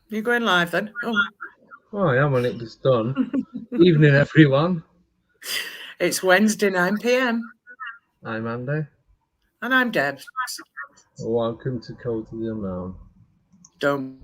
You're going live then? Oh, I am when it was done. Evening, everyone. It's Wednesday, 9 p.m. I'm Andy. And I'm Debs. Welcome to Code to the Unknown. Don't.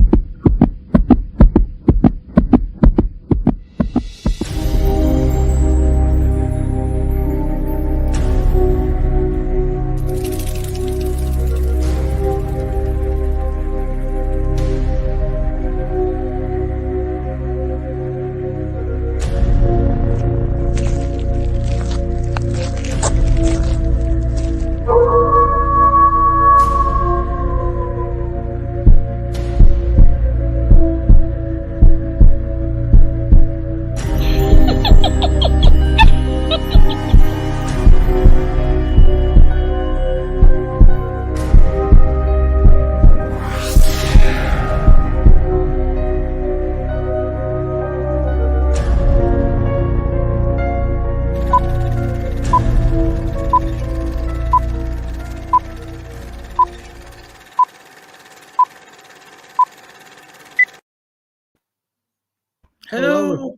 Hello.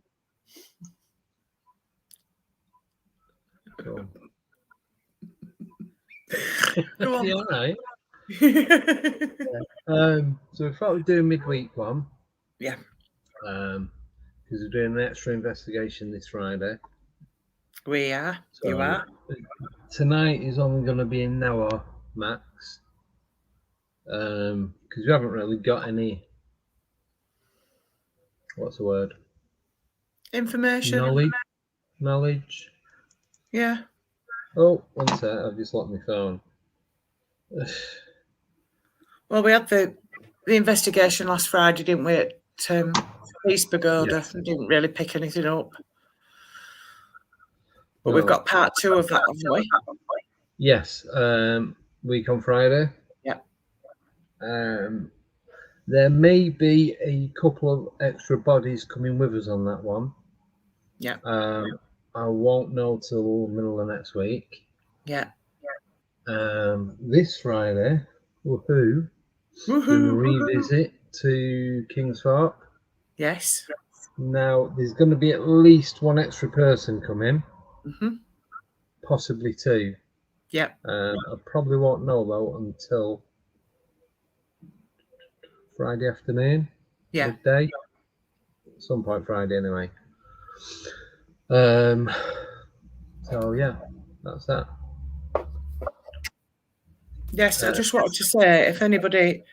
Cool. Go on. Yeah, all right. So we thought we'd do a midweek one. Yeah. Because we're doing an extra investigation this Friday. We are. So You are. tonight is only going to be an hour max. Because we haven't really got any. What's the word? Information. Knowledge. Yeah. Oh, one sec. I've just locked my phone. Well, we had the investigation last Friday, didn't we, at East Pagoda? Yes. We didn't really pick anything up. But No. we've got part 2 of that, haven't we? Yes. Week on Friday. Yeah. There may be a couple of extra bodies coming with us on that one. Yeah. I won't know till middle of next week. Yeah. This Friday, woohoo, doing a revisit to Kingsthorpe. Yes. Now, there's going to be at least one extra person coming, Mm-hmm. possibly 2. Yeah. I probably won't know though until Friday afternoon, midday, some point Friday anyway. So yeah, that's that. Yes, I just wanted to say, if anybody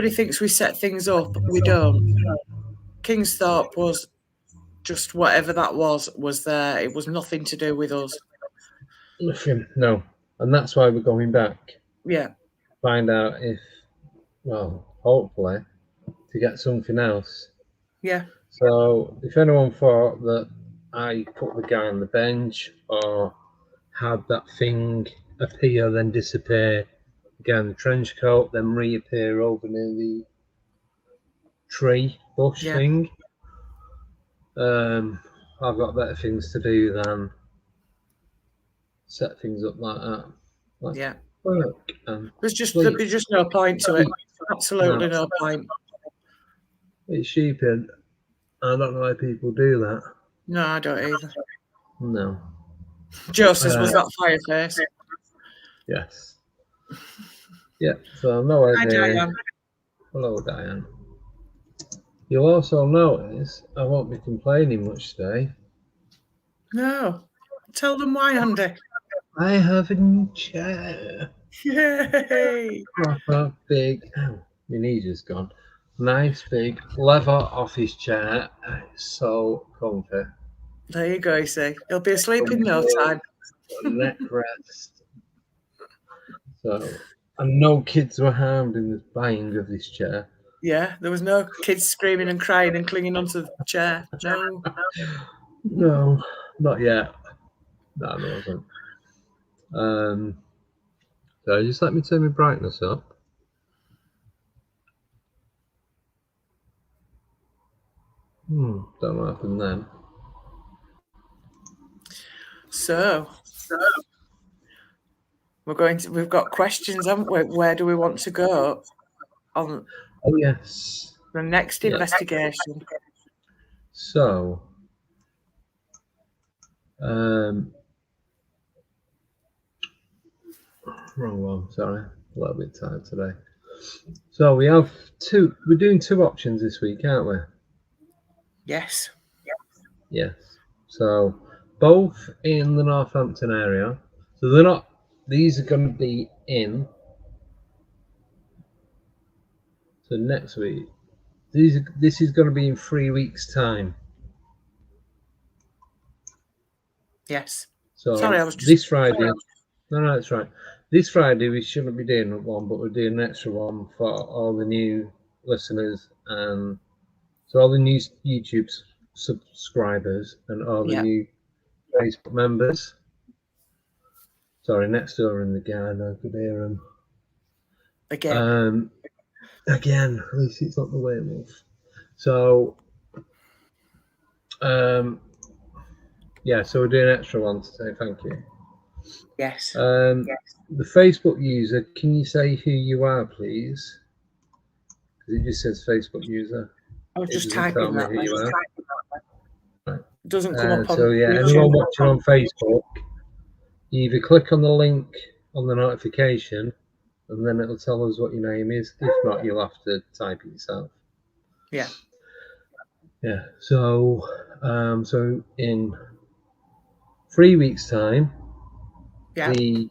thinks we set things up, we don't. Kingsthorpe was just whatever that was there. It was nothing to do with us. Nothing, no, and that's why we're going back. Yeah. Find out if, well, hopefully, to get something else. Yeah. So if anyone thought that I put the guy on the bench or had that thing appear then disappear, again the trench coat then reappear over near the tree bush thing, I've got better things to do than set things up like that. Like, work and there'd be just no point to it. Absolutely no point. It's stupid. I don't know why people do that. No, I don't either. No. Joe says, was that Fireface? Yes. Yeah, so no idea. Hi, Diane. Hello, Diane. You'll also notice I won't be complaining much today. No. Tell them why, Andy. I have a new chair. Yay! Proper big. Ow, my knee's just gone. Nice big leather office chair. It's so comfy. There you go, you see. He'll be asleep in no time. Neck rest. So, and no kids were harmed in the buying of this chair. Yeah, there was no kids screaming and crying and clinging onto the chair. No. No, not yet. No, there wasn't. So just let me turn my brightness up. Don't know what happened then. So we've got questions, haven't we? Where do we want to go? Oh yes. The next investigation. So, wrong one. Sorry, a little bit tired today. So we have two. We're doing two options this week, aren't we? Yes. Yes. So both in the Northampton area. So they're not. These are going to be in. So next week. This is going to be in 3 weeks' time. Yes. So Sorry, I was just... this Friday. No, that's right. This Friday we shouldn't be doing one, but we're doing an extra one for all the new listeners and so all the new YouTube subscribers and all the new Facebook members. Sorry, next door in the garden, I could hear them. Again. Again, at least it's not the werewolf. So, yeah, so we're doing an extra one to say thank you. Yes. The Facebook user, can you say who you are, please? Because it just says Facebook user. I was just typing that. Who you are. Right. It doesn't come up on... So, yeah, anyone watching on Facebook, you either click on the link on the notification and then it'll tell us what your name is. If not, you'll have to type it yourself. Yeah. Yeah. So, so in 3 weeks' time, the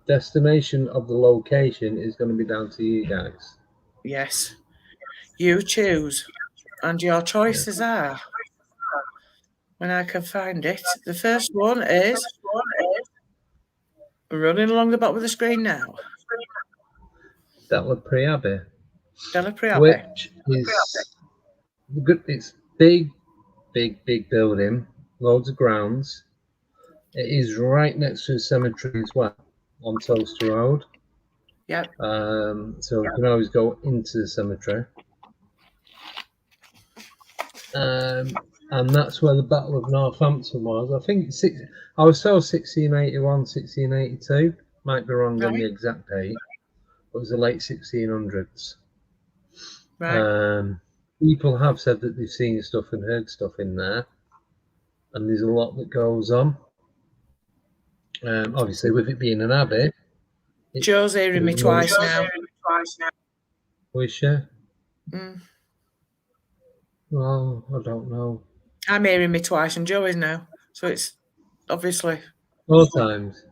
destination of the location is going to be down to you guys. Yes. You choose. And your choices are, when I can find it, the first one is running along the bottom of the screen now. Delapre Abbey. Delapre Abbey. Which is good. It's big building, loads of grounds. It is right next to a cemetery as well, on Toaster Road. Yep. So you can always go into the cemetery. And that's where the Battle of Northampton was. I think I was told 1681, 1682. Might be wrong on the exact date. But it was the late 1600s. Right. People have said that they've seen stuff and heard stuff in there. And there's a lot that goes on. Obviously, with it being an abbey. Joe's hearing me twice now. Was she? Well, I don't know. I'm hearing me twice and Joe is now. So it's obviously... All times.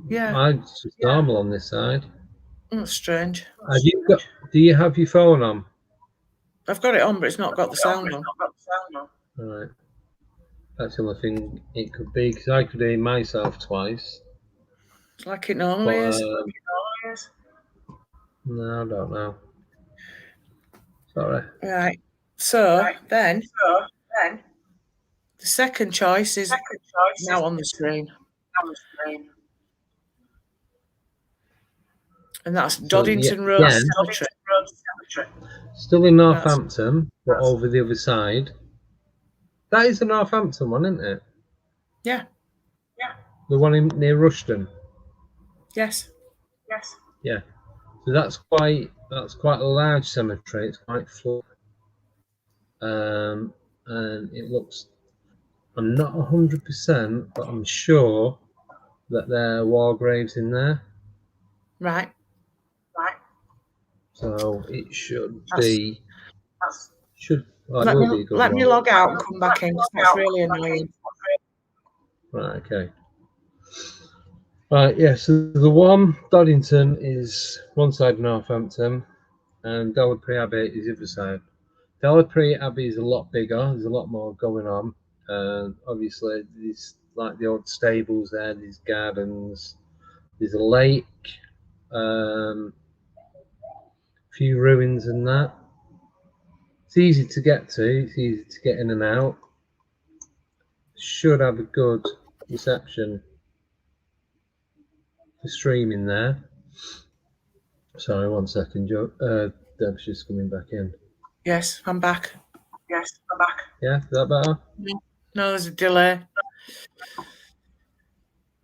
Yeah. It's just normal on this side. That's strange. Do you have your phone on? I've got it on, but it's not got the sound on. All right. That's the only thing it could be, because I could hear myself twice. It's like it normally is. No, I don't know. Sorry. Right. So then the second choice is now on the screen. And that's Doddington Road Cemetery. Still in Northampton, but over the other side. That is the Northampton one, isn't it? Yeah. The one near Rushden. Yes. Yeah. So that's quite a large cemetery. It's quite full. And it looks, I'm not 100%, but I'm sure that there are war graves in there. Right. So it should be. Let me log out and come back in. That's really annoying. Right. Okay. Right. Yeah. So the one Doddington is one side of Northampton, and Delapre Abbey is the other side. Delapre Abbey is a lot bigger. There's a lot more going on. Obviously, there's like the old stables there. There's gardens. There's a lake. Few ruins and that. It's easy to get to. It's easy to get in and out. Should have a good reception for streaming there. Sorry, 1 second, Joe. Deb's just coming back in. Yes, I'm back. Yeah, is that better? No, there's a delay.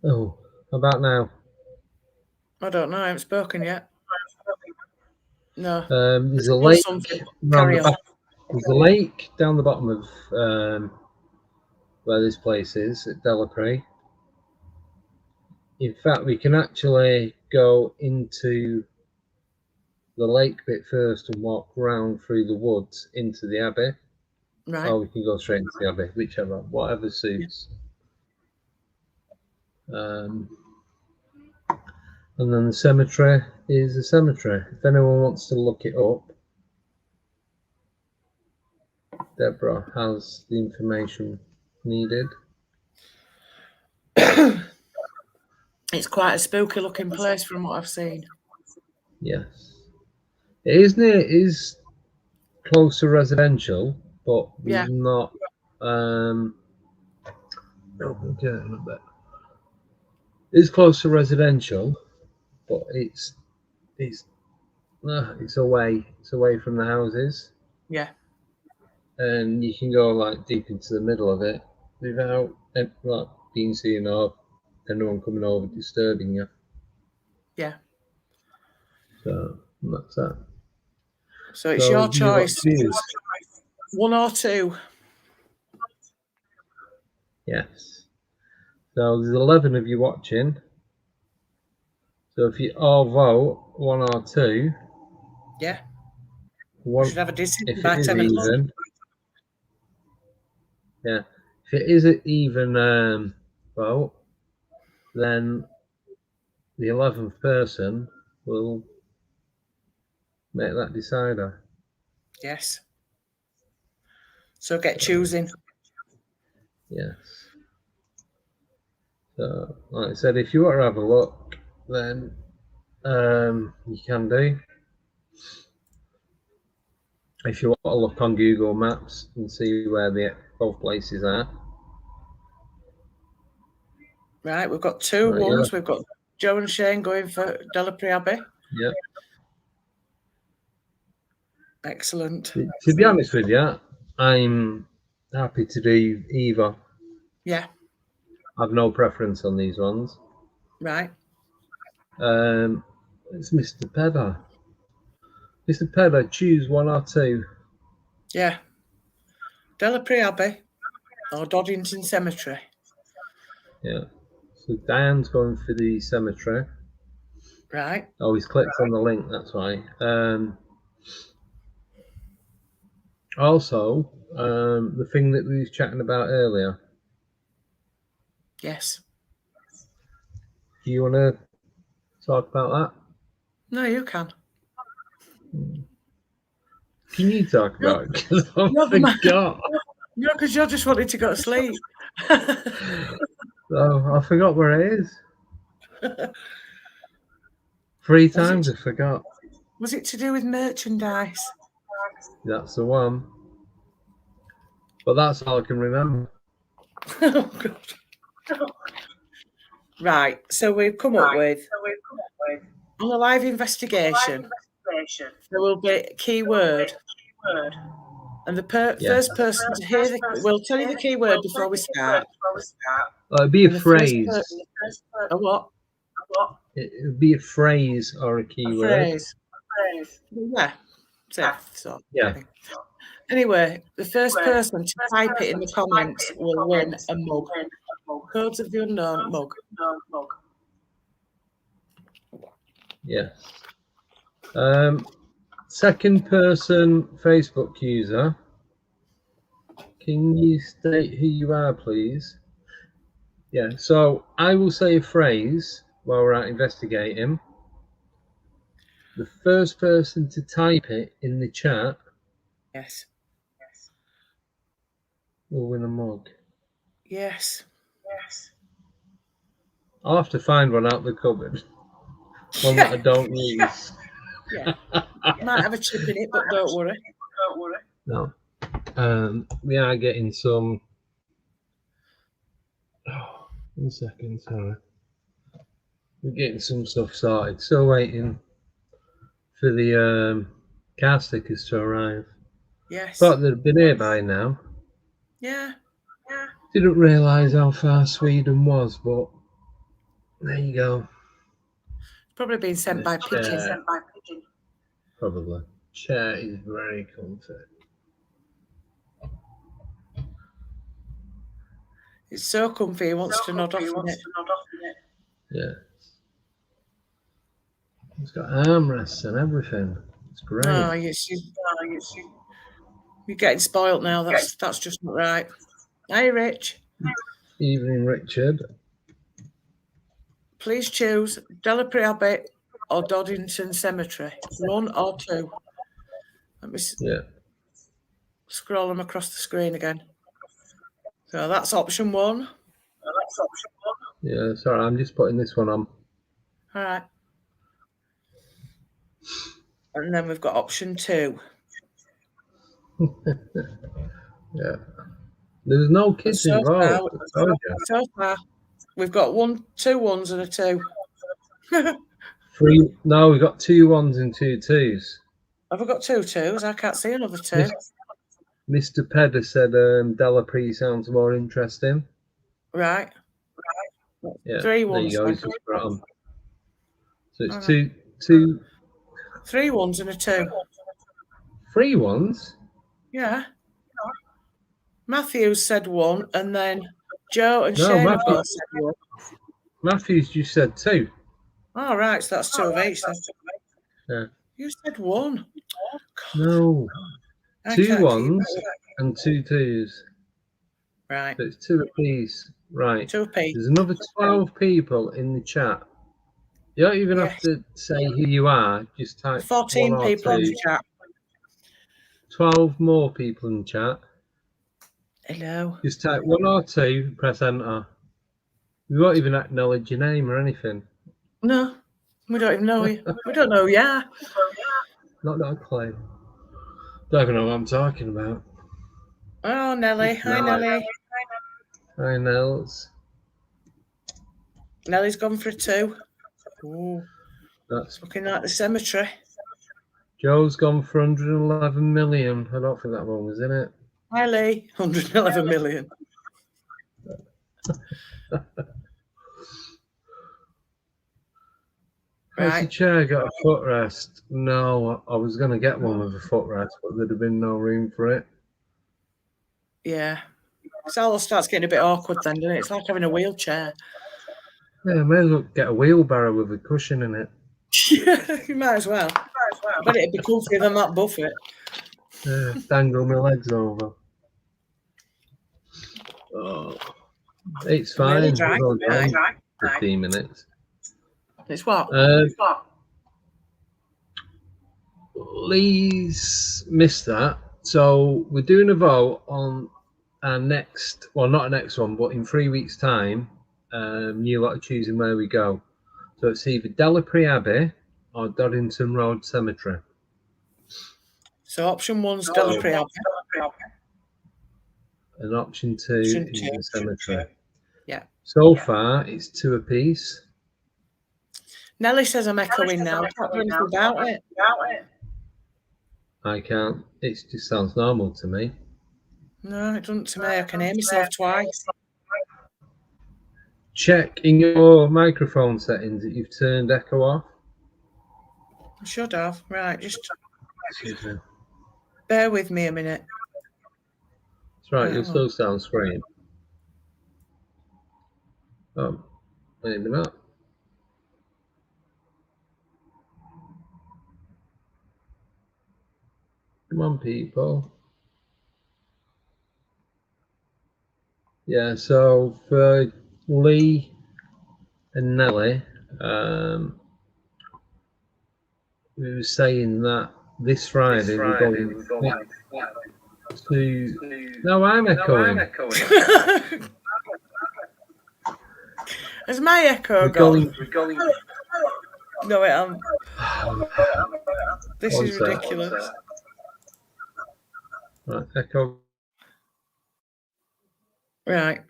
Oh, how about now? I don't know. I haven't spoken yet. No. There's a Still lake something. around Carry the on. back. There's a lake down the bottom of where this place is at Delapre. In fact, we can actually go into the lake bit first and walk round through the woods into the abbey. Right. Or we can go straight into the abbey, whichever, whatever suits. And then the cemetery is the cemetery. If anyone wants to look it up, Deborah has the information needed. It's quite a spooky looking place from what I've seen. Yes. It is close to residential, but Yeah. not okay, a bit. It's close to residential, but it's away. It's away from the houses. Yeah. And you can go like deep into the middle of it without like being seen or anyone coming over disturbing you. Yeah. So that's that. So it's your choice. Choose. 1 or 2. Yes. So there's 11 of you watching. So if you all vote 1 or 2, Yeah. one, We should have a decision if by it is 10 o'clock. even, yeah, if it is an even vote, then the 11th person will make that decider. Yes. So get choosing. Yes. So, like I said, if you want to have a look, then you can do. If you want to look on Google Maps and see where both places are. Right, we've got 2 ones. Yeah. We've got Joe and Shane going for Delapre Abbey. Yeah. Excellent. To be honest with you, I'm happy to do either. Yeah. I've no preference on these ones. Right. It's Mr. Pedder. Mr. Pedder, choose 1 or 2. Yeah. Delapre Abbey or Doddington Cemetery. Yeah. So Diane's going for the cemetery. Right. Oh, he's clicked on the link, that's why. Also, the thing that we was chatting about earlier. Yes. Do you want to talk about that? No, you can. Can you talk about it? Because I forgot. No, because you're just wanting to go to sleep. Oh, I forgot where it is. 3 times I forgot. Was it to do with merchandise? That's the one. But that's all I can remember. Oh, God. Right, so we've come up with, on a live investigation, there will be a keyword. And the first person to hear we'll tell you the keyword before we start. It'd be a phrase. A what? It would be a phrase or a keyword. A phrase. Yeah. So. Yeah. Anyway, the first person to type it in the comments will win a mug. Codes of the Unknown mug. Yes. Second person Facebook user. Can you state who you are, please? Yeah, so I will say a phrase while we're out investigating. The first person to type it in the chat will win a mug. Yes. I'll have to find one out the cupboard. One that I don't use. Yeah. Might have a chip in it, but don't worry. No. We are getting some. Oh, 1 second, sorry. We're getting some stuff sorted. Still waiting for the car stickers to arrive. Yes. Thought they'd been here by now. Yeah. Didn't realise how far Sweden was, but there you go. Probably been sent by pigeon. Probably. Chair is very comfy. It's so comfy, he wants to nod off in it. Yeah. It's got armrests and everything. It's great. Oh, you're getting spoilt now. That's just not right. Hey, Rich. Evening, Richard. Please choose Delapre Abbey or Doddington Cemetery. 1 or 2. Let me scroll them across the screen again. So that's option 1. Yeah, sorry, I'm just putting this one on. All right. And then we've got option 2. Yeah. There's no kids involved. So far, we've got 2 1s and a 2. 3. No, we've got 2 1s and 2 2s. Have we got 2 2s? I can't see another 2. Mr. Pedder said Delapre sounds more interesting. Right. Yeah. 3 1s. There you go. He's just put it on. So it's Right. 2. 3 1s and a 2. 3 1s? Yeah. Matthews said 1, and then Joe and Shane both said 1. Matthews just said 2. Oh, right, so that's 2 of each then. Yeah. You said 1. God. No. 2 1s and 2 2s. Right. So it's 2 apiece. Right. 2 apiece. There's another 12 people in the chat. You don't even have to say who you are. Just type 14 1 or people 2. in the chat. 12 more people in the chat. Hello. Just type 1 or 2, press enter. We won't even acknowledge your name or anything. No, we don't even know you. We don't know you. Not that clue. Don't even know what I'm talking about. Oh, Nelly. Hi, Nelly. Hi, Nels. Nelly's gone for a 2. Ooh. That's looking like the cemetery. Joe's gone for 111 million. I don't think that one was in it. Hi, Lee. 111 million. Has the chair got a footrest? No, I was going to get one with a footrest, but there'd have been no room for it. Yeah. It all starts getting a bit awkward then, doesn't it? It's like having a wheelchair. Yeah, I may as well get a wheelbarrow with a cushion in it. Yeah, you might as well. But it'd be comfier than that buffet. Yeah, dangle my legs over. Oh, it's fine. It's all done. 15 minutes. It's what? Lee's missed that. So we're doing a vote on our next, well, not our next one, but in 3 weeks' time, you lot are choosing where we go. So it's either Delapre Abbey or Doddington Road Cemetery. So option 1's Delapre Abbey. And option 2 is the cemetery. Yeah. So far, it's 2 apiece. Nelly says I'm echoing now. I can't do anything about it. I can't. It just sounds normal to me. No, it doesn't to me. I can hear myself twice. Check in your microphone settings that you've turned echo off. I should have. Right, just Excuse me. bear with me a minute. That's right, you'll still sound screen. Oh, maybe not. Come on, people. Yeah, so for Lee and Nelly, we were saying that this Friday we're going to... No, I'm echoing. Has my echo gone? No, it hasn't. This is ridiculous. Right, echo. Right.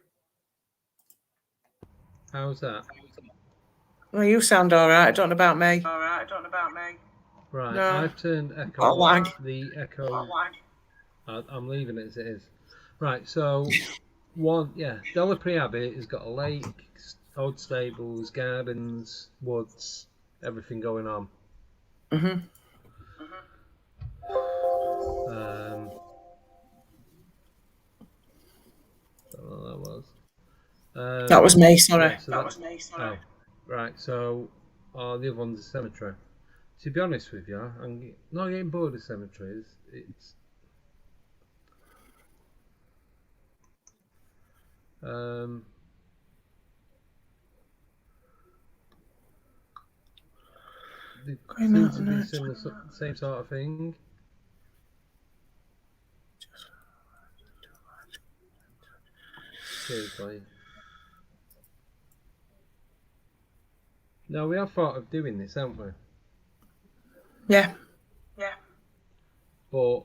How's that? Well, you sound all right. I don't know about me. Right, No. I've turned echo off. The echo. I'm leaving it as it is. Right, so Delapre Abbey has got a lake, old stables, gardens, woods, everything going on. That was me, sorry. Yeah, so that was me, sorry. Oh, right, so the other one's a cemetery. To be honest with you, I'm not getting bored of cemeteries. It's they seem to be similar, same sort of thing. Seriously. No, we have thought of doing this, haven't we? Yeah. Yeah. But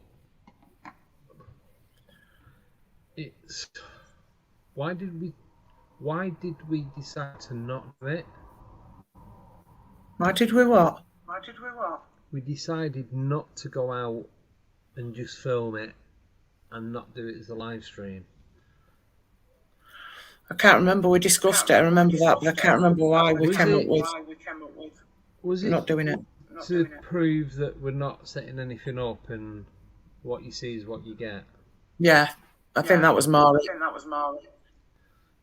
it's why did we decide to not do it? Why did we what? We decided not to go out and just film it and not do it as a live stream. I can't remember. We discussed it. I remember that, but I can't remember why we came up with not doing it. To prove that we're not setting anything up and what you see is what you get. Yeah, I think that was Mari.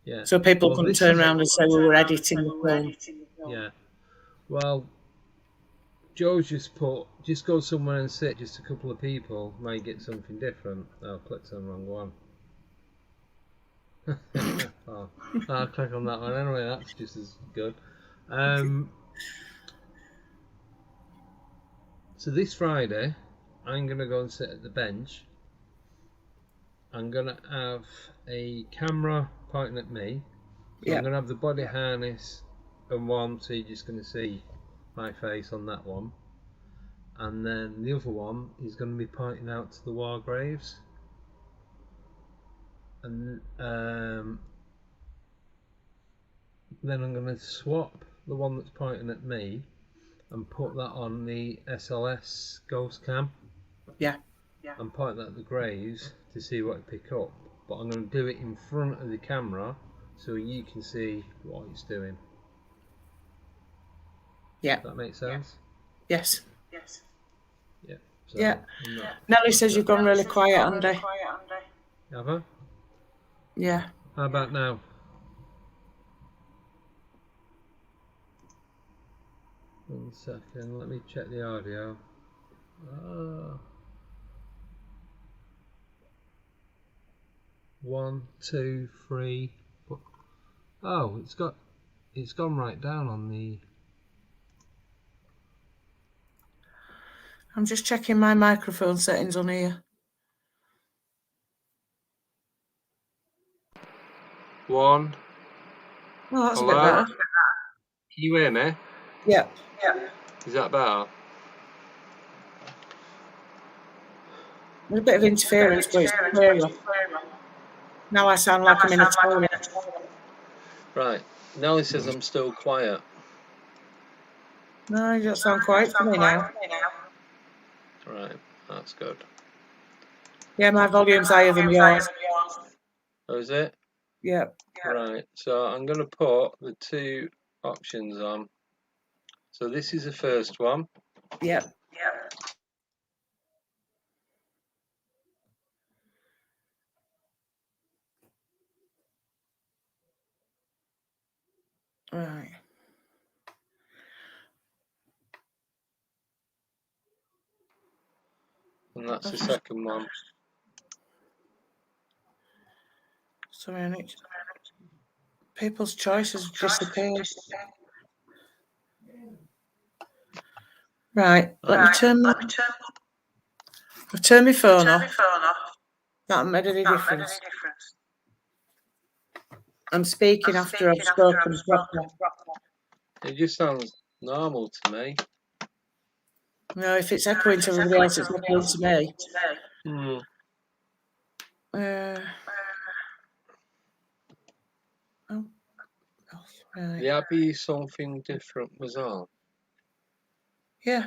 Yeah. So people couldn't turn around and say we were editing the film. Yeah. Well, Joe's just go somewhere and sit, just a couple of people, might get something different. Oh, clicked on the wrong one. Oh, I'll click on that one anyway, that's just as good. So this Friday, I'm going to go and sit at the bench. I'm going to have a camera pointing at me. So I'm going to have the body harness and one, so you're just going to see my face on that one. And then the other one is going to be pointing out to the war graves. And then I'm going to swap the one that's pointing at me and put that on the SLS ghost cam. Yeah. And point that at the graves to see what it pick up. But I'm going to do it in front of the camera so you can see what it's doing. Yeah. Does that make sense? Yes. Yeah. So yeah. Nelly says you've gone really quiet, Andy. Have I? Yeah. How about now? One second, let me check the audio. 1, 2, 3. Oh, it's gone right down on the. I'm just checking my microphone settings on here. 1. Oh, that's Hello? a bit better. Can you hear me? Yeah. Is that better? There's a bit of interference, but it's clearer. Now I sound like I'm in a toilet. Right. Nelly says I'm still quiet. No, you don't sound quiet to me now. Right, that's good. Yeah, my volume's higher than yours. Oh, is it? Yeah. Right, so I'm going to put the two options on. So this is the first one. Yeah. Right. And that's the second one. Sorry, I need to... People's choices disappeared. Right, let me turn I've turned my phone off. That made any difference. I'm speaking after I've spoken properly. It just sounds normal to me. No, if it's echoing to everybody else, it's echoing to me. Right. There be something different was on. Yeah.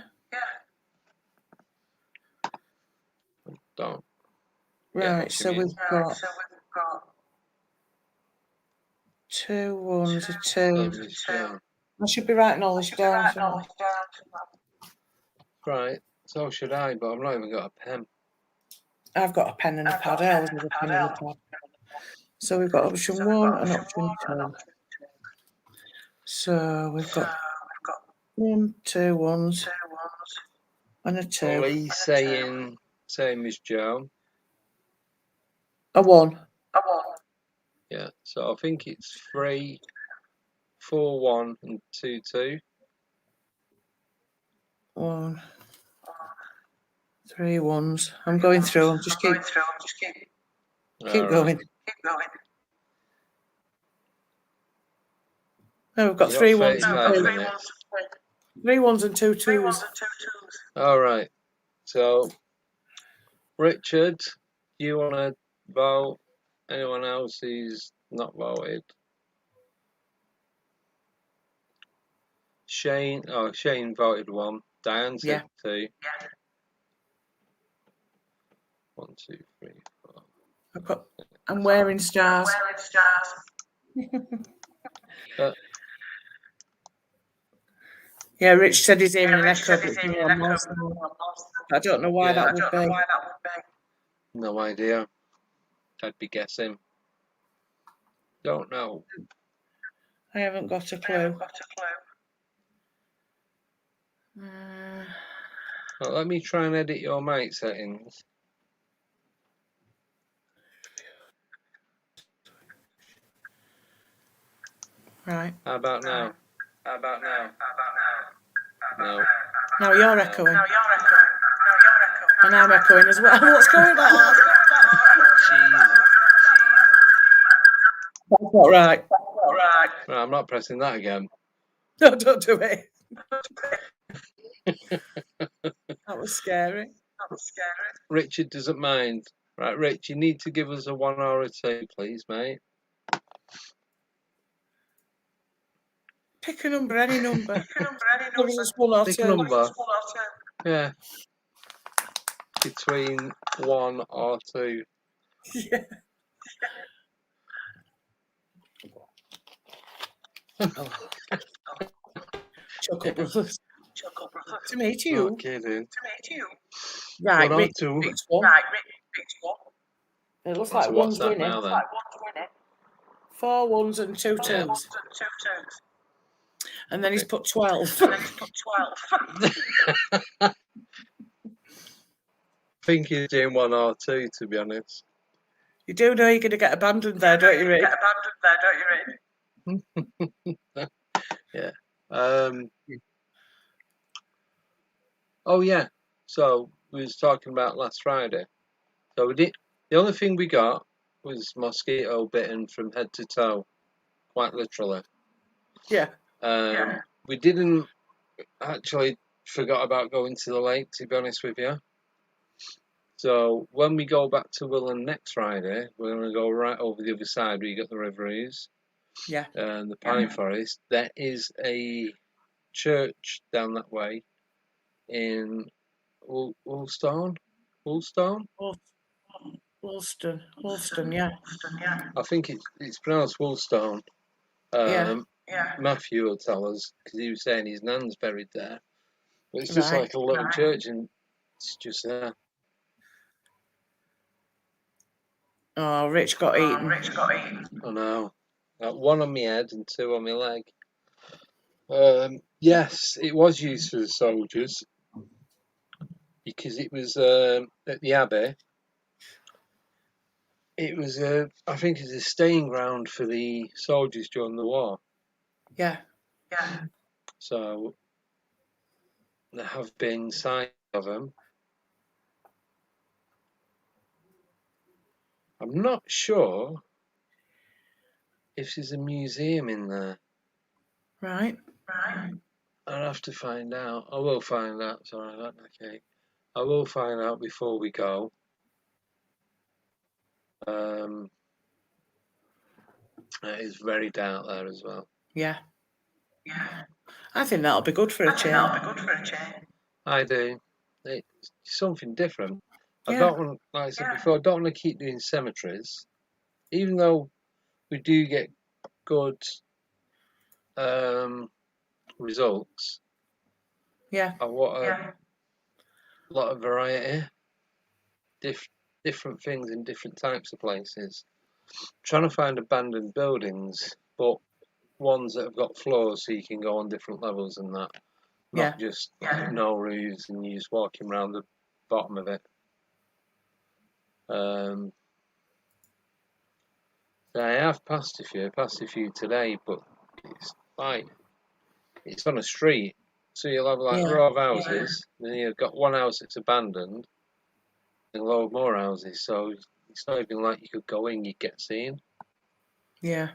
Don't. Right, so we've got 2 1s, a 2. I should be writing all this down. Right, so should I, but I've not even got a pen. I've got a pen and a pad. I always have a pen and a pad. So we've got option 1 and option 2. So we've got 1, 2 ones and a 2. Lee's saying same as Joe. A 1. Yeah, so I think it's 3, 4, 1 and 2, 2. 1, 3 ones. I'm going through them. Just keep going. No, we've got 3 ones and 2. 3 ones and 2 twos. All right. So, Richard, do you want to vote? Anyone else who's not voted? Shane voted 1. Diane said 2. 1, 2, 3, 4. I'm wearing stars. Yeah, Rich said he's hearing an echo. I don't know why that would be. No idea. I'd be guessing. Don't know. I haven't got a clue. Well, let me try and edit your mic settings. Right. How about now? No. Now you're echoing. And I'm echoing as well. What's going on? Jesus. That's not right. Right, I'm not pressing that again. No, don't do it. That was scary. Richard doesn't mind. Right, Rich, you need to give us a 1 or a 2, please, mate. Pick a number, any number. Just 1 or 2. Pick a number. Yeah. Between 1 or 2. Yeah. Chuckle Brothers. To meet you. Not kidding. Right, 1 or Rich 2. picks 1. It looks like So one's what's that winning. now then? 4 ones and 2 twos. Yeah. And then he's put 12. I think he's doing 1 or 2, to be honest. You do know you're going to get abandoned there, don't you, Rick? Yeah. Oh yeah. So we was talking about last Friday. So we did. The only thing we got was mosquito bitten from head to toe, quite literally. Yeah. We didn't actually forgot about going to the lake, to be honest with you. So when we go back to Willand next Friday, we're going to go right over the other side where you got the River Ouse. Yeah. And the Pine Forest. There is a church down that way in Woolston. Woolston, yeah. I think it's pronounced Woolstone. Matthew will tell us because he was saying his nan's buried there. But it's just like a little church, and it's just there. Oh, Rich got eaten. I know. 1 on my head and 2 on my leg. Yes, it was used for the soldiers because it was at the Abbey. It was I think it's a staying ground for the soldiers during the war. Yeah. So there have been signs of them. I'm not sure if there's a museum in there. Right. I'll have to find out. I will find out. Sorry, okay. I will find out before we go. It is very dark there as well. Yeah. I think that'll be good for a change. I do. It's something different. I Yeah. don't want, like I said before, I don't want to keep doing cemeteries, even though we do get good results. Yeah. I want a lot of variety, different things in different types of places. trying to find abandoned buildings, but ones that have got floors so you can go on different levels and that. Not just no roofs and you just walking around the bottom of it. So I have passed a few today, but it's like it's on a street, so you'll have like a row of houses, then you've got one house that's abandoned, and a load more houses. So it's not even like you could go in, you'd get seen. Yeah.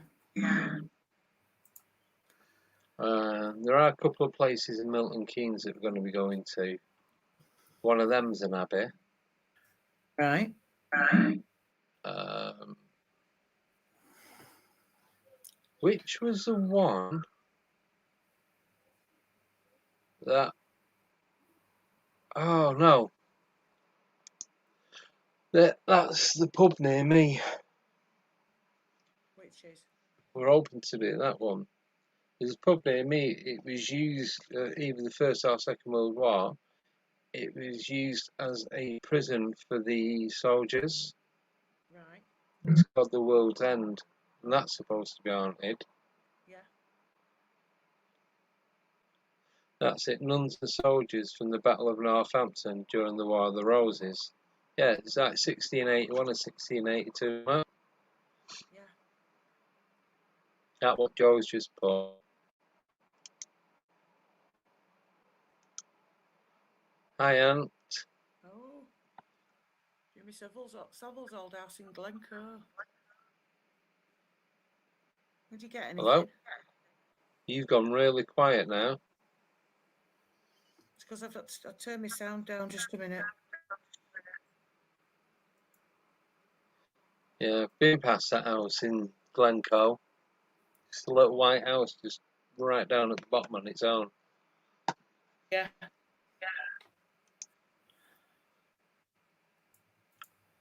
There are a couple of places in Milton Keynes that we're going to be going to. One of them's an abbey. Right. Which was the one that... Oh, no. That's the pub near me. Which is? We're hoping to do that one. There's a pub near me. It was used either the First or Second World War. It was used as a prison for the soldiers. Right. It's called the World's End, and that's supposed to be haunted. Yeah. That's it. Nuns and soldiers from the Battle of Northampton during the War of the Roses. Yeah, it's like 1681 and 1682. Yeah. That's what Joe's just put. Hi, Aunt. Oh. Jimmy Savile's old house in Glencoe. Did you get anything? Hello? You've gone really quiet now. It's because I've turned my sound down just a minute. Yeah, been past that house in Glencoe. Just a little white house just right down at the bottom on its own. Yeah.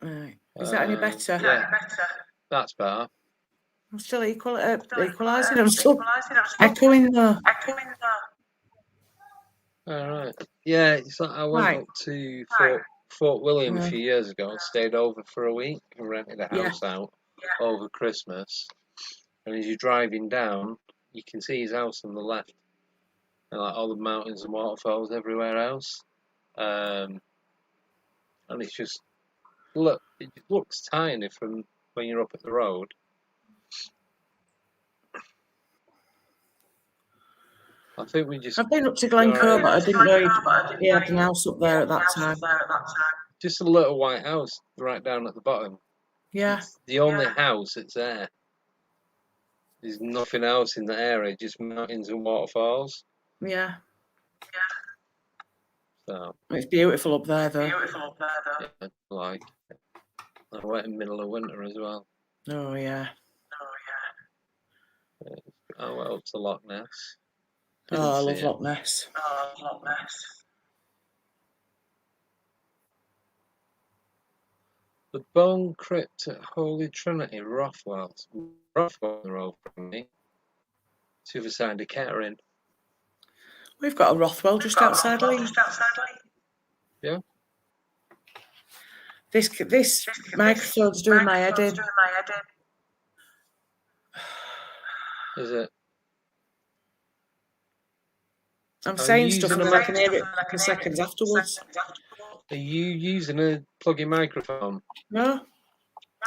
Right. Is that any better? Yeah, that's better. I'm still equalising. I'm still echoing though. Alright. Yeah, it's like I went up to Fort William a few years ago and stayed over for a week and rented a house out over Christmas. And as you're driving down, you can see his house on the left. And like all the mountains and waterfalls everywhere else. And it's just it looks tiny from when you're up at the road. I think I've been up to Glencoe, but I didn't know he had an house up there at that time. Just a little white house right down at the bottom. Yeah. It's the only house that's there. There's nothing else in the area, just mountains and waterfalls. Yeah. So it's beautiful up there, though. Yeah, like I went in the middle of winter as well. Oh yeah. I went up to Loch Ness. I love Loch Ness. The Bone Crypt at Holy Trinity, Rothwell the road from me. It's the other side of Kettering. We've got a Rothwell just outside Leeds. Yeah. This microphone's doing my head in. Is it? I'm saying stuff and I can hear it for seconds afterwards. Are you using a plug-in microphone? No.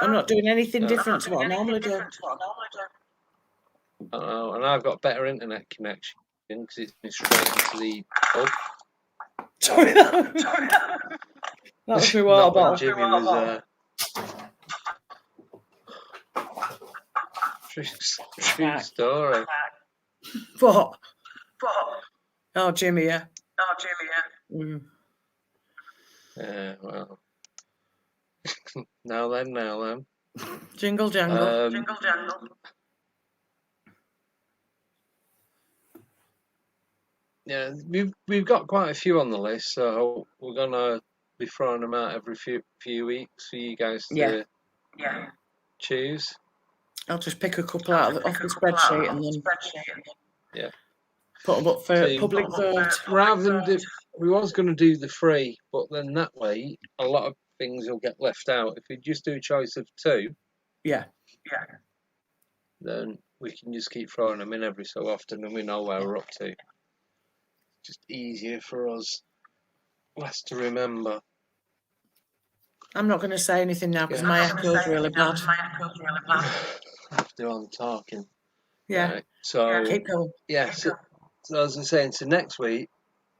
I'm not doing anything different to what I normally do. Oh, and I've got better internet connection because it's been straight into the pub. That was my water bottle. Jimmy was true story. What? Oh, Jimmy, yeah. Mm. Yeah, well. Now then. Jingle jangle. Yeah, we've got quite a few on the list, so we're gonna be throwing them out every few weeks for you guys to choose. I'll just pick a couple out off the spreadsheet and then put them up for public vote. Rather than we was going to do the 3, but then that way a lot of things will get left out. If we just do a choice of 2, Yeah. Then we can just keep throwing them in every so often, and we know where we're up to. Just easier for us, less to remember. I'm not going to say anything now because my echo's really bad. After I'm talking. Yeah. Right. So Keep going. so as I was saying, so next week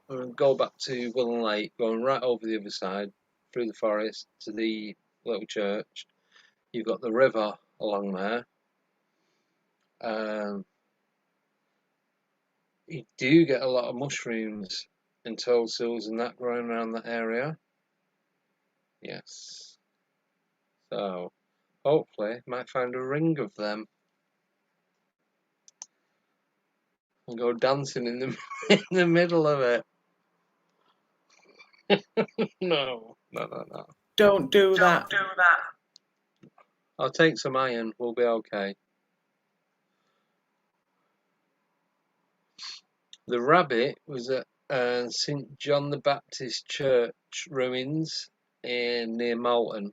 we're going to go back to Willen Lake, going right over the other side through the forest to the little church. You've got the river along there. You do get a lot of mushrooms and toadstools and that growing around that area. Yes. So hopefully might find a ring of them and go dancing in the in the middle of it. No. Don't do that. I'll take some iron. We'll be okay. The rabbit was at St John the Baptist Church ruins near Malton.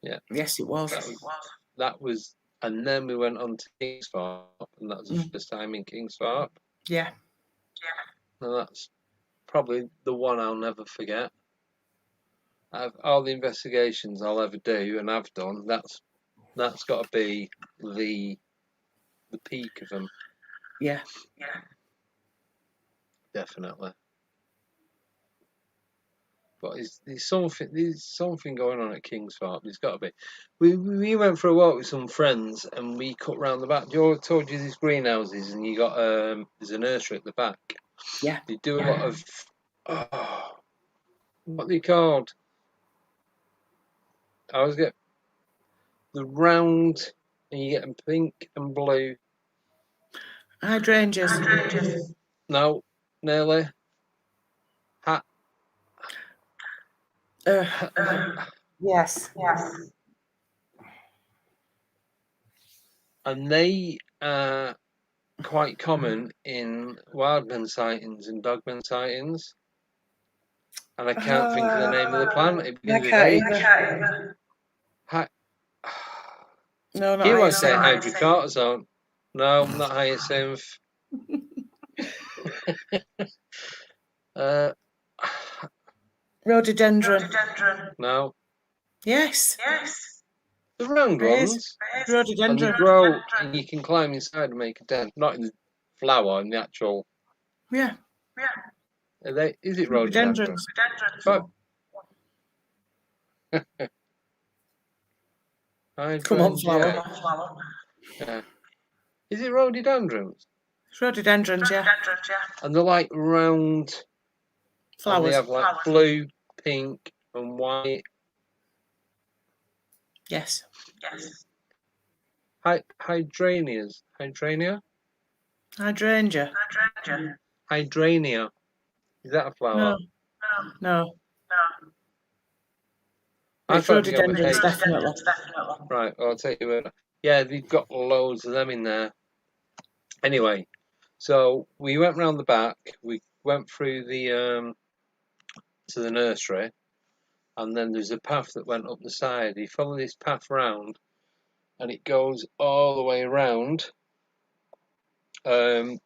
Yeah. Yes, it was. That was, and then we went on to Kingsthorpe, and that was the first time in Kingsthorpe. Yeah. And that's probably the one I'll never forget. Out of all the investigations I'll ever do and have done, that's got to be the peak of them. Yeah. Definitely. But there's something going on at Kingsthorpe. There's got to be. We went for a walk with some friends and we cut round the back. I told you these greenhouses and you got there's a nursery at the back. Yeah. They do a lot of what are they called? I always get the round and you get them pink and blue. Hydrangeas. No, nearly. Yes. And they are quite common in wildman sightings and dogman sightings. And I can't think of the name of the plant. It begins with H. No, not He wants to say hyacinth. hydrocortisone. No, not hyacinth. Rhododendron. No. Yes. The round ones. And they Rhododendron. grow and you can climb inside and make a tent. Not in the flower, in the actual. Yeah. Is it rhododendron? Come on, flower. Yeah. Is it rhododendrons? It's rhododendrons, yeah. And they're like round flowers. And they have like blue, pink, and white. Yes. Hydranias. Hydrania? Hydrangea. Hydrania. Is that a flower? No. It's rhododendrons, definitely. Right, well, I'll tell you what. Yeah, they've got loads of them in there. Anyway, so we went round the back. We went through the to the nursery, and then there's a path that went up the side. You follow this path round, and it goes all the way around on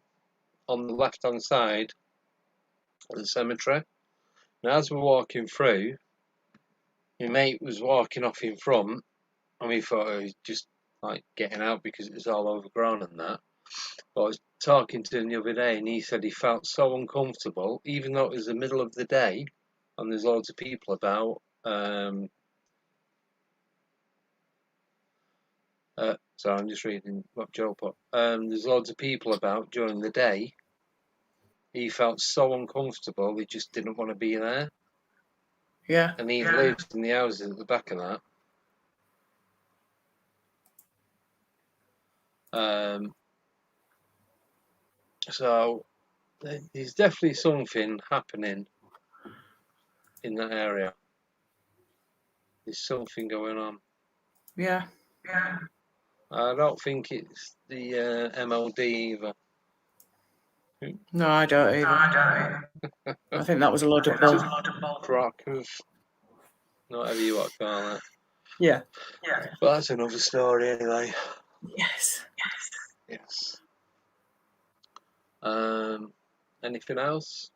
the left-hand side of the cemetery. Now, as we're walking through, my mate was walking off in front, and we thought he was just like getting out because it was all overgrown and that. But I was talking to him the other day, and he said he felt so uncomfortable, even though it was the middle of the day, and there's loads of people about. Sorry, I'm just reading what Joe put. There's loads of people about during the day. He felt so uncomfortable, he just didn't want to be there. Yeah. And he lives in the houses at the back of that. So there's definitely something happening in that area. There's something going on. Yeah. I don't think it's the MLD either. No, I don't either. I think that was a load of bull. Crackers. whatever you want to call it. Yeah. But that's another story anyway. Yes. Yes. Anything else?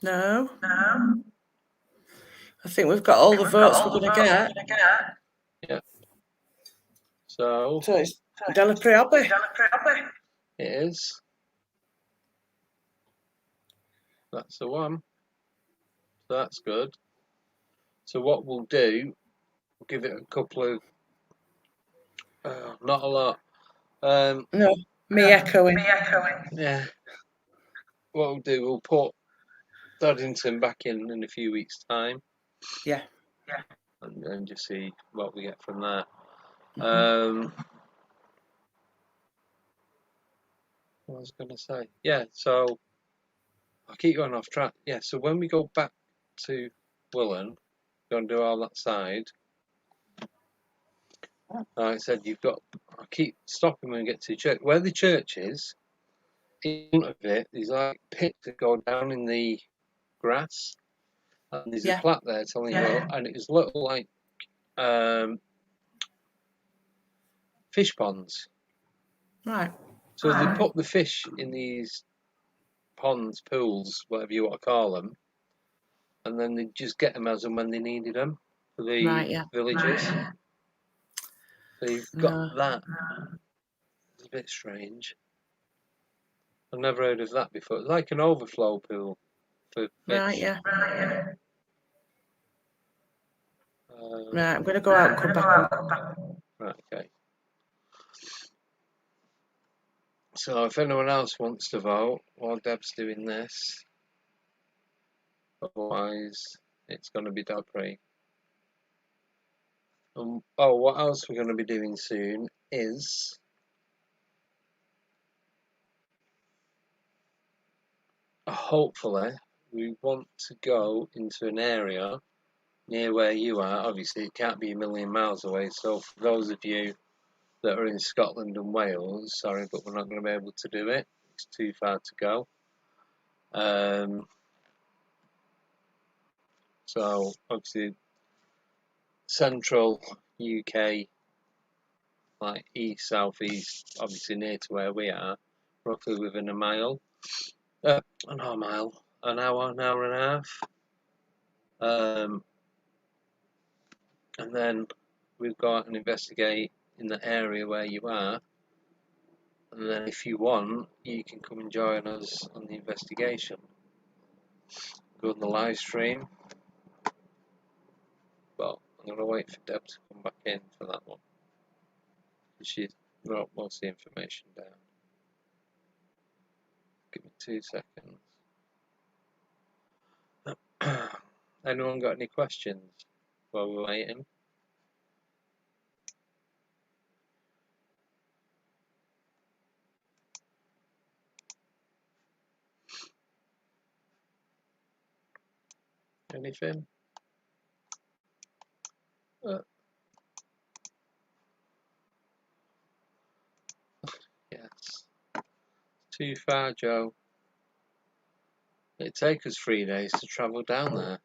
No. I think we've got all the votes we're going to get. Yeah. So it's Della Priapi. It is. That's the one. So that's good. So what we'll do, we'll give it a couple of, not a lot. No, me echoing. Yeah. What we'll do, we'll put Doddington back in a few weeks' time. Yeah. And then just see what we get from that. What I was going to say. Yeah, so I'll keep going off track. Yeah, so when we go back to Willen, go and do all that side. Like I said, I keep stopping when we get to the church. Where the church is, in front of it, there's like pits that go down in the grass. And there's a plaque there telling you, and it's little like fish ponds. Right. So they put the fish in these ponds, pools, whatever you want to call them, and then they just get them as and when they needed them for the villages. So you've got that. It's a bit strange. I've never heard of that before. It's like an overflow pool for fish. Right, yeah. Right, I'm going to go out and come back. Right, okay. So if anyone else wants to vote while Deb's doing this, otherwise it's going to be Debris. What else we're going to be doing soon is hopefully we want to go into an area near where you are. Obviously it can't be a million miles away, so for those of you that are in Scotland and Wales, sorry, but we're not going to be able to do it. It's too far to go. So obviously central UK, like east, southeast, obviously near to where we are, roughly within a mile. An hour and a half. And then we've got and investigate in the area where you are. And then if you want, you can come and join us on the investigation. Go on the live stream. But I'm going to wait for Deb to come back in for that one. She's got most of the information down. Give me 2 seconds. Anyone got any questions while we're waiting? Anything? Yes. Too far, Joe. It'd take us 3 days to travel down there.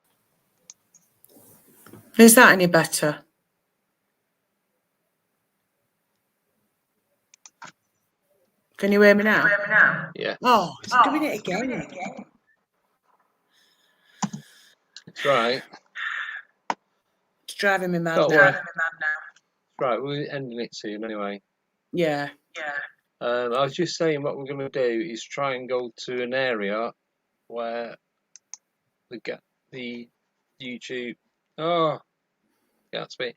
Is that any better? Can you hear me now? Yeah. Oh, it's doing it again. It's right. It's driving me mad Don't now. worry. Right, we're ending it soon anyway. Yeah. I was just saying what we're going to do is try and go to an area where the YouTube... Oh, can't speak.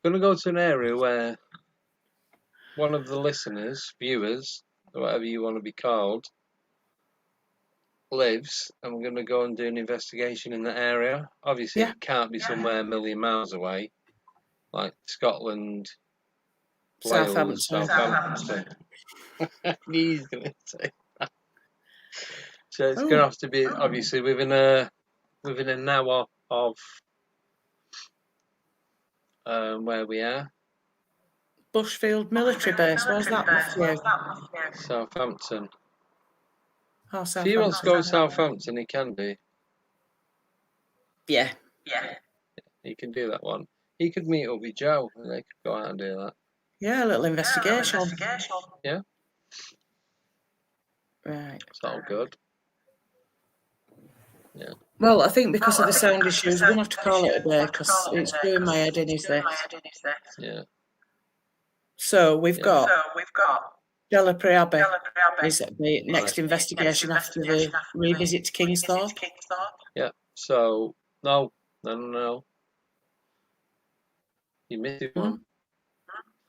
We're going to go to an area where one of the listeners, viewers, or whatever you want to be called, lives, and we're going to go and do an investigation in that area. Obviously, it can't be somewhere a million miles away, like Scotland, Wales, Southampton. He's going to say that. So it's going to have to be obviously within an hour of where we are. Bushfield Military Base. Where's that, Matthew? Southampton. Oh, If he wants to go to Southampton, he can do. Yeah. He can do that one. He could meet up with Joe and they could go out and do that. Yeah, a little investigation. Yeah. Right. It's all good. Yeah. Well, I think because of the sound issues, we're going to have to call it a day because it's doing my head in, is this? Yeah. So we've got Delapre Abbey Abbey is the next investigation after the revisit to Kingsthorpe. Yeah. So, no. You missed one.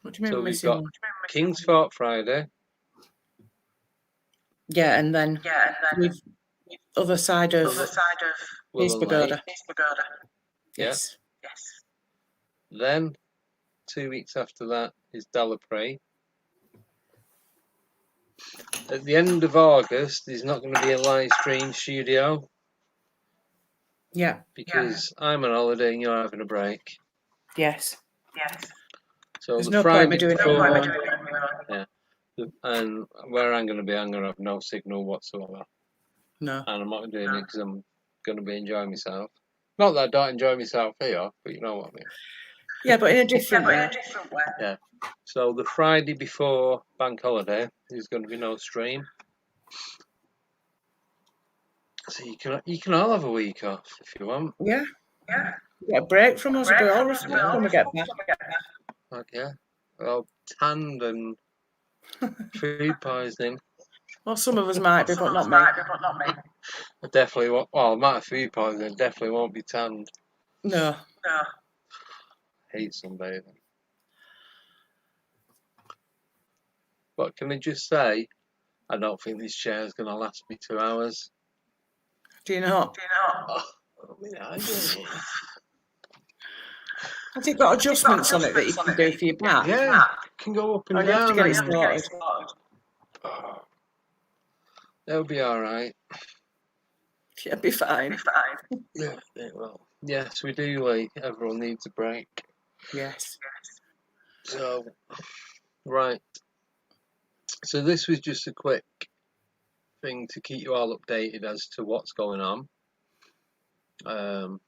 What do you mean So we're we've missing got one? Kingsthorpe Friday. Yeah, and then we've other side of East Pagoda. Yes. Then 2 weeks after that is Delapre. At the end of August, there's not going to be a live stream studio. Yeah. Because I'm on holiday and you're having a break. Yes. So there's the no Friday point me doing it before, on yeah, and where I'm going to be, I'm going to have no signal whatsoever. No. And I'm not doing it because I'm going to be enjoying myself. Not that I don't enjoy myself here, but you know what I mean. Yeah, but in a different way. Yeah. So the Friday before bank holiday, there's going to be no stream. So you can all have a week off if you want. Yeah. Get a break from us. We'll all reflect when we get back. Like, yeah. Well, tanned and food poisoning. Well, some of us might be, but not me. I definitely won't. Well, I might have food poisoning. Definitely won't be tanned. No. Hate sunbathing. But can I just say, I don't think this chair is going to last me 2 hours. Do you know? Oh, I mean, I do. Has it got adjustments on it that you can do for your back? Yeah, can go up and Oh, you down. have to get it sorted. Oh, it'll be all right. It'll be fine. Yeah, it will. Yes, we do. Like everyone needs a break. Yes. So, right. So this was just a quick thing to keep you all updated as to what's going on.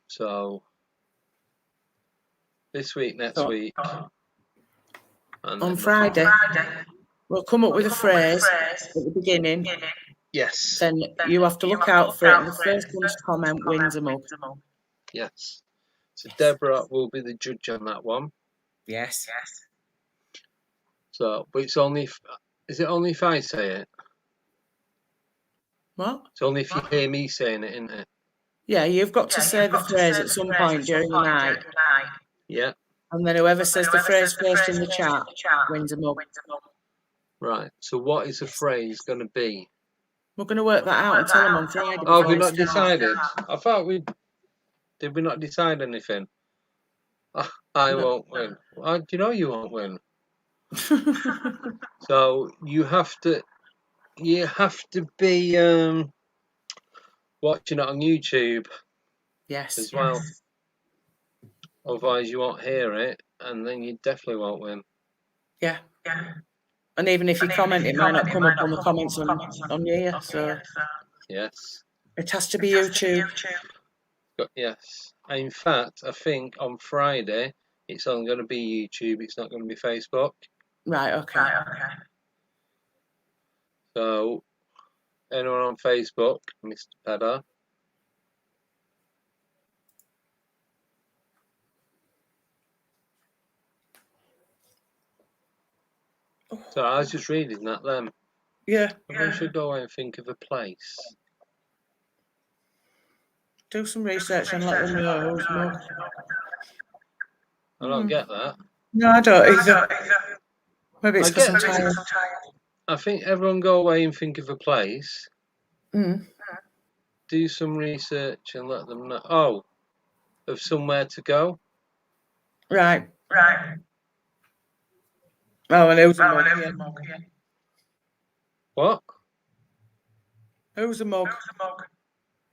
So this week, next week, and on Friday, we'll come up with a phrase at the beginning. Yes. Then you have to look out for it, and the first one to comment wins a mug. Yes. So Deborah will be the judge on that one. Yes. So, but it's only. Is it only if I say it? What? It's only if you hear me saying it, isn't it? Yeah, you've got to say the phrase at some point during the night. Yeah. And then whoever says the phrase first in the chat wins a mug. Right. So what is the phrase going to be? We're going to work that out and tell them on Friday. Oh, we've not decided. I thought we did. We not decide anything. I won't win. Do you know you won't win? So you have to be watching it on YouTube. Yes. As well. Otherwise, you won't hear it, and then you definitely won't win. Yeah. And even if you comment, it might not come up on the comments on here. So yes, it has to be YouTube. Yes. In fact, I think on Friday it's only going to be YouTube. It's not going to be Facebook. Right. Okay. So, anyone on Facebook, Mr. Pedder. So I was just reading that then. Yeah. Everyone should go away and think of a place. Do some research and let them know who's mug. I don't get that. No, I don't either. Maybe it's because I'm tired. I think everyone go away and think of a place. Do some research and let them know. Oh, of somewhere to go. Right. Oh, and who's a mug? Yeah. What? Who's a mug?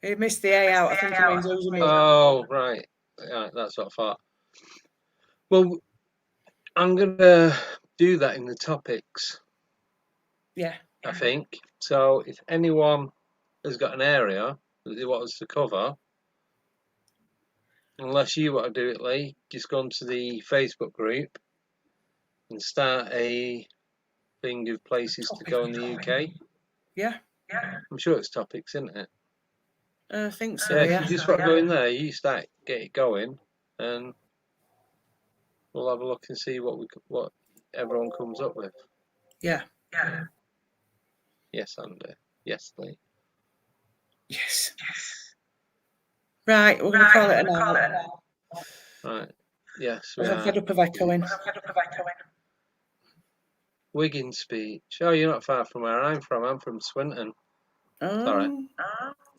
He missed the A out. I think it means who's a mug. Oh, right. Yeah, that's what I thought. Well, I'm going to do that in the topics. Yeah. I think. So if anyone has got an area that they want us to cover. Unless you want to do it, Lee, just go onto the Facebook group and start a thing of places to go in the UK. Yeah. I'm sure it's topics, isn't it? I think so, Yeah, yeah. if you just want to go in there, you get it going, and we'll have a look and see what everyone comes up with. Yeah. Yes, Andy. Yes, Lee. Yes. Right, we're going to call it a night. Right. Yes, we I'm are. fed up of echoing. Wigan speech. Oh, you're not far from where I'm from. I'm from Swinton. Sorry.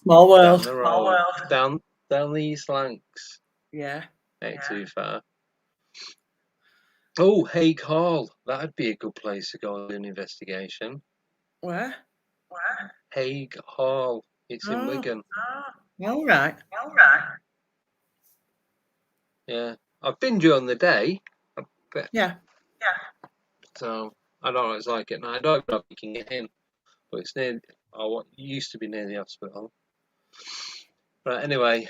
Small world. Down the road. Down the East Lancs. Yeah. Ain't too far. Oh, Hague Hall. That'd be a good place to go and do an investigation. Where? Hague Hall. It's in Wigan. All right. Yeah. I've been during the day. Yeah. So I don't know what it's like at night. I don't know if you can get in. But it's near, or what used to be near the hospital. Right, anyway.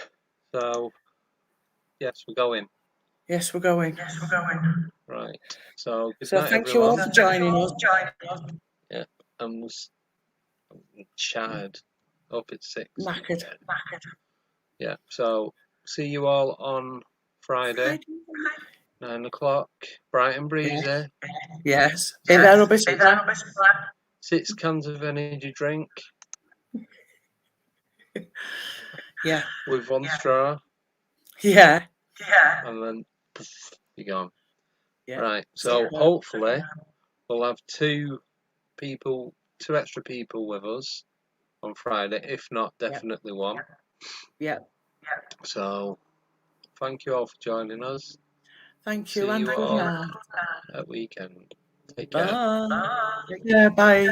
So, yes, we're going. Yes, we're going. Right. So, good So night, thank you all everyone. for joining us. Yeah. I'm chatted up at 6. Knackered. Yeah. So, see you all on Friday, 9 o'clock. Bright and breezy. Yes. Be there, rubbish. 6 cans of energy drink. Yeah. With 1 straw. Yeah. And then poof, you're gone. Yeah. Right. So, hopefully, we'll have 2 extra people with us on Friday. If not, definitely 1. Yeah. So, thank you all for joining us. Thank you, See and you good all night. at weekend. Take care. Bye. Take care. Bye.